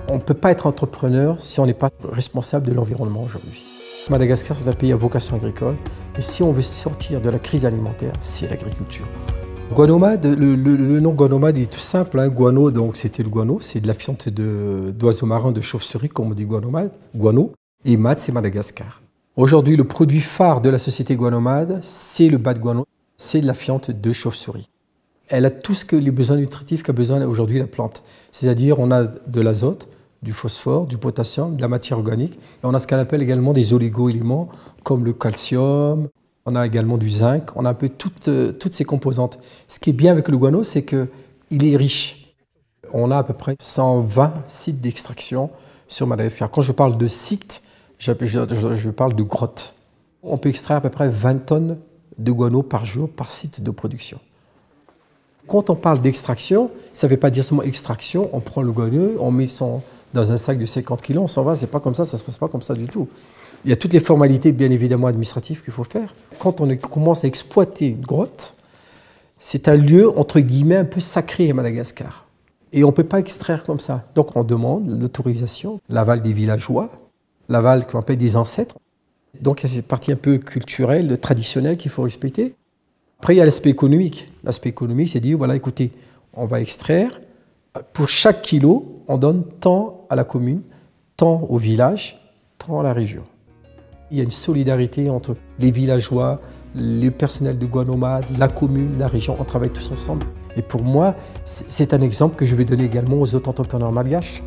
On ne peut pas être entrepreneur si on n'est pas responsable de l'environnement aujourd'hui. Madagascar, c'est un pays à vocation agricole. Et si on veut sortir de la crise alimentaire, c'est l'agriculture. Guanomade, le nom Guanomade est tout simple. Hein. Guano, donc c'était le guano, c'est de la fiente d'oiseaux marins, de chauve-souris, comme on dit Guanomade, guano. Et mad, c'est Madagascar. Aujourd'hui, le produit phare de la société Guanomade, c'est le bas de guano, c'est de la fiente de chauve-souris. Elle a tout ce que les besoins nutritifs qu'a besoin aujourd'hui la plante. C'est-à-dire, on a de l'azote, du phosphore, du potassium, de la matière organique. Et on a ce qu'on appelle également des oligo-éléments, comme le calcium. On a également du zinc. On a un peu toutes ces composantes. Ce qui est bien avec le guano, c'est qu'il est riche. On a à peu près 120 sites d'extraction sur Madagascar. Quand je parle de sites, je parle de grottes. On peut extraire à peu près 20 tonnes de guano par jour, par site de production. Quand on parle d'extraction, ça ne veut pas dire seulement extraction. On prend le guano, on met dans un sac de 50 kg, on s'en va. C'est pas comme ça ne se passe pas comme ça du tout. Il y a toutes les formalités, bien évidemment, administratives qu'il faut faire. Quand on commence à exploiter une grotte, c'est un lieu, entre guillemets, un peu sacré à Madagascar. Et on ne peut pas extraire comme ça. Donc on demande l'autorisation, l'aval des villageois, l'aval qu'on appelle des ancêtres. Donc il y a cette partie un peu culturelle, traditionnelle qu'il faut respecter. Après, il y a l'aspect économique. L'aspect économique, c'est de dire, voilà, écoutez, on va extraire. Pour chaque kilo, on donne tant à la commune, tant au village, tant à la région. Il y a une solidarité entre les villageois, les personnels de Guanomade, la commune, la région. On travaille tous ensemble. Et pour moi, c'est un exemple que je vais donner également aux autres entrepreneurs malgaches.